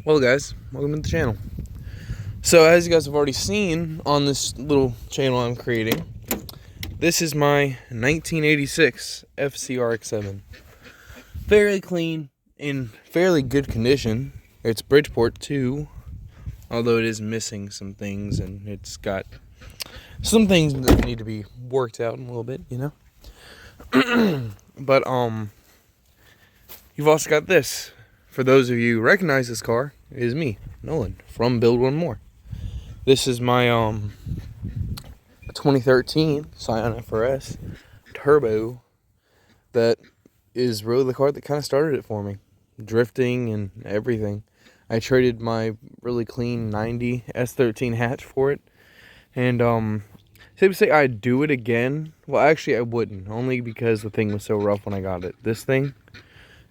Well guys, welcome to the channel. So as you guys have already seen on this little channel I'm creating, this is my 1986 FC RX7. Fairly clean, in fairly good condition. It's Bridgeport too, although it is missing some things and it's got some things that need to be worked out in a little bit, you know. But you've also got this. For those of you who recognize this car, it is me, Nolan, from Build One More. This is my 2013 Scion FRS Turbo that is really the car that kind of started it for me. Drifting and everything. I traded my really clean 90 S13 hatch for it. And safe to say I'd do it again. Well, actually I wouldn't, only because the thing was so rough when I got it. This thing,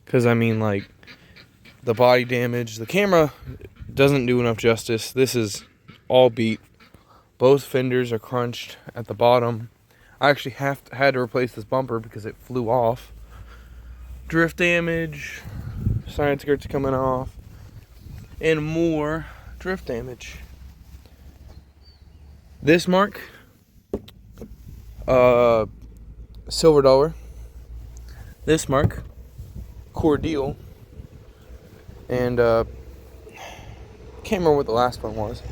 because I mean, like, the body damage, the camera doesn't do enough justice. This is all beat. Both fenders are crunched at the bottom. I actually had to replace this bumper because it flew off. Drift damage, side skirts coming off, and more drift damage. This mark, silver dollar. This mark, cordial. And can't remember what the last one was.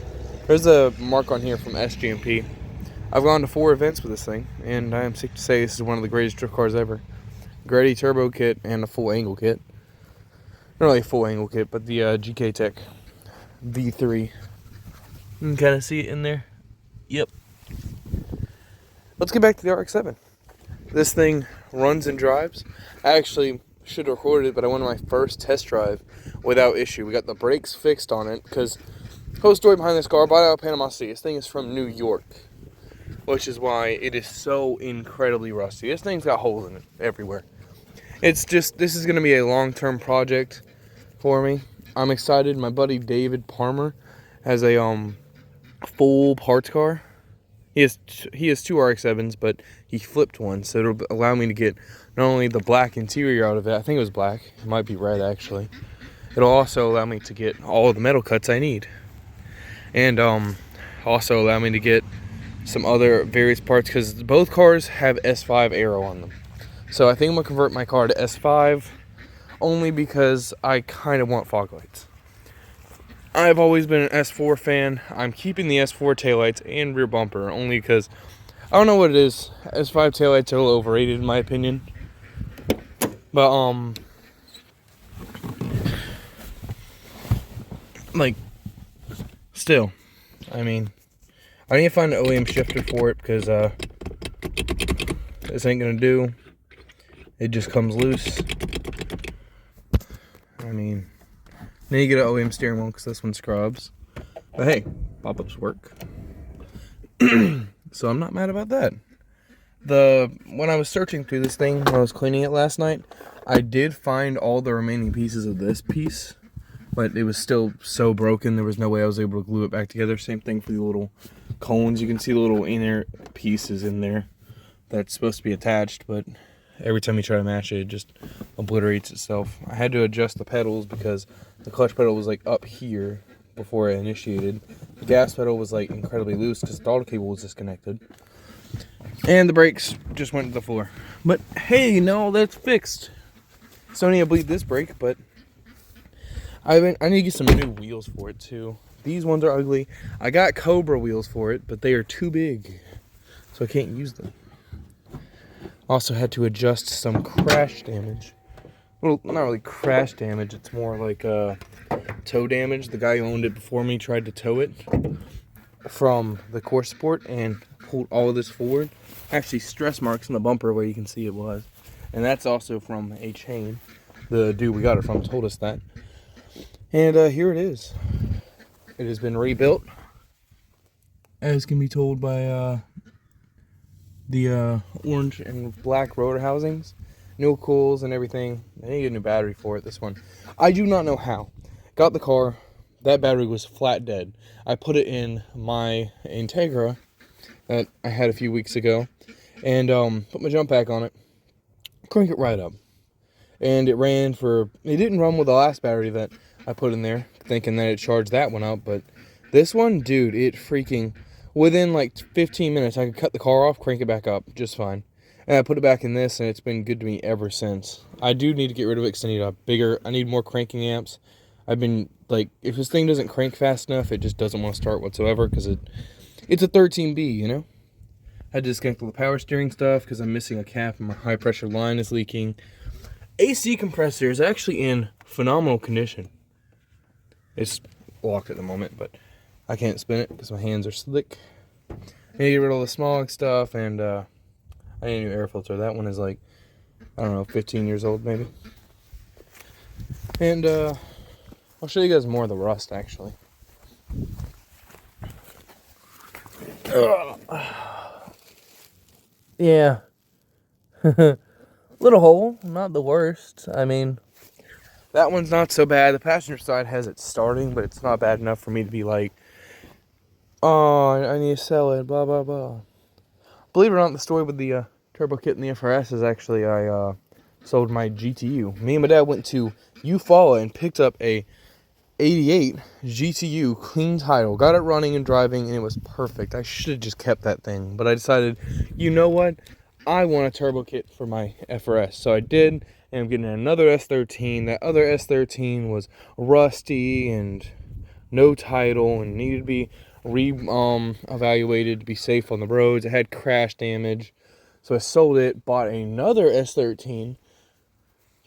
There's a mark on here from SGMP. I've gone to 4 events with this thing, and I am sick to say this is one of the greatest drift cars ever. Gretty turbo kit and a full angle kit. Not really a full angle kit, but the GK Tech V3. You can kind of see it in there. Yep. Let's get back to the RX-7. This thing runs and drives. I actually should have recorded it, but I went on my first test drive without issue. We got the brakes fixed on it because whole story behind this car, bought out of Panama City. This thing is from New York, which is why it is so incredibly rusty. This thing's got holes in it everywhere. It's just, this is going to be a long-term project for me. I'm excited. My buddy David Palmer has a full parts car. He has 2 RX-7s, but he flipped one, so it'll allow me to get not only the black interior out of it, I think it was black, it might be red actually. It'll also allow me to get all of the metal cuts I need. And also allow me to get some other various parts, because both cars have S5 aero on them. So I think I'm going to convert my car to S5, only because I kind of want fog lights. I've always been an S4 fan. I'm keeping the S4 taillights and rear bumper only because I don't know what it is. S5 taillights are a little overrated in my opinion. But like, still, I mean, I need to find an OEM shifter for it because this ain't gonna do. It just comes loose. I mean, now you get an OEM steering wheel because this one scrubs. But hey, pop-ups work. So I'm not mad about that. When I was searching through this thing, when I was cleaning it last night, I did find all the remaining pieces of this piece. But it was still so broken, there was no way I was able to glue it back together. Same thing for the little cones. You can see the little inner pieces in there that's supposed to be attached, but every time you try to match it, it just obliterates itself. I had to adjust the pedals because the clutch pedal was like up here before I initiated. The gas pedal was like incredibly loose because the throttle cable was disconnected. And the brakes just went to the floor. But hey, no, that's fixed. So I need to bleed this brake, but I need to get some new wheels for it too. These ones are ugly. I got Cobra wheels for it, but they are too big, so I can't use them. Also had to adjust some crash damage. Well, not really crash damage, it's more like tow damage. The guy who owned it before me tried to tow it from the core support and pulled all of this forward. Actually, stress marks in the bumper where you can see it was. And that's also from a chain. The dude we got it from told us that. And here it is. It has been rebuilt, as can be told by the orange and black rotor housings, new coils and everything. I need to get a new battery for it, this one. I do not know how. Got the car, that battery was flat dead. I put it in my Integra that I had a few weeks ago, and put my jump pack on it, crank it right up. And it ran for, it didn't run with the last battery that I put in there thinking that it charged that one up, but this one, dude, it freaking, within like 15 minutes, I could cut the car off, crank it back up just fine. And I put it back in this, and it's been good to me ever since. I do need to get rid of it because I need more cranking amps. I've been, like, if this thing doesn't crank fast enough, it just doesn't want to start whatsoever because it's a 13B, you know? I had to disconnect all the power steering stuff because I'm missing a cap and my high pressure line is leaking. AC compressor is actually in phenomenal condition. It's locked at the moment, but I can't spin it because my hands are slick. I need to get rid of all the smog stuff, and I need a new air filter. That one is like, I don't know, 15 years old maybe. And I'll show you guys more of the rust actually. Yeah. Little hole, not the worst. I mean, that one's not so bad. The passenger side has it starting, but it's not bad enough for me to be like, oh, I need to sell it, blah, blah, blah. Believe it or not, the story with the turbo kit and the FRS is actually I sold my GTU. Me and my dad went to Eufaula and picked up a 88 GTU clean title. Got it running and driving, and it was perfect. I should have just kept that thing, but I decided, you know what? I want a turbo kit for my FRS, so I did, and I'm getting another S13. That other S13 was rusty and no title and needed to be evaluated to be safe on the roads. It had crash damage, so I sold it, bought another S13.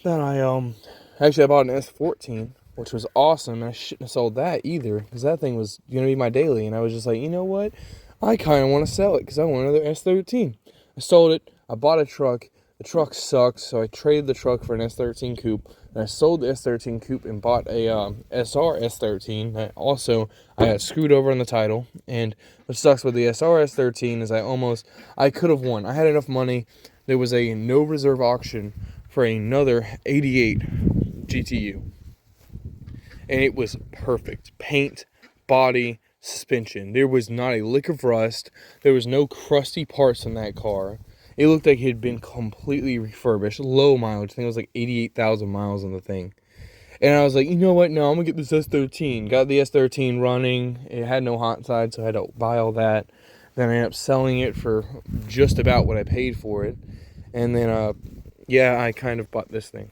Then I bought an S14, which was awesome, and I shouldn't have sold that either because that thing was gonna be my daily, and I was just like, you know what? I kind of want to sell it because I want another S13. I sold it. I bought a truck. The truck sucked, so I traded the truck for an S13 coupe. And I sold the S13 coupe and bought a SR S13. I got screwed over on the title. And what sucks with the SR S13 is I could have won. I had enough money. There was a no reserve auction for another 88 GTU. And it was perfect. Paint, body, suspension. There was not a lick of rust. There was no crusty parts in that car. It looked like it had been completely refurbished. Low mileage. I think it was like 88,000 miles on the thing. And I was like, you know what? No, I'm going to get this S13. Got the S13 running. It had no hot side, so I had to buy all that. Then I ended up selling it for just about what I paid for it. And then, I kind of bought this thing.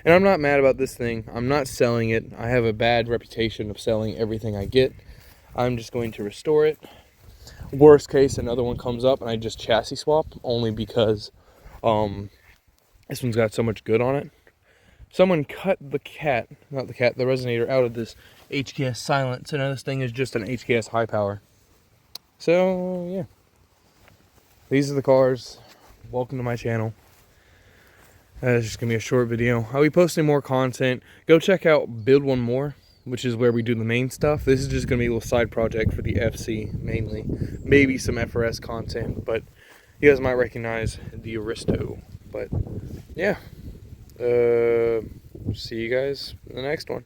And I'm not mad about this thing. I'm not selling it. I have a bad reputation of selling everything I get. I'm just going to restore it. Worst case, another one comes up and I just chassis swap, only because this one's got so much good on it. Someone cut the resonator out of this HKS Silent, so now this thing is just an HKS high power. So yeah, these are the cars. Welcome to my channel. It's just gonna be a short video. I'll be posting more content. Go check out Build One More, which is where we do the main stuff. This is just gonna be a little side project for the FC mainly. Maybe some FRS content, but you guys might recognize the Aristo. But yeah, see you guys in the next one.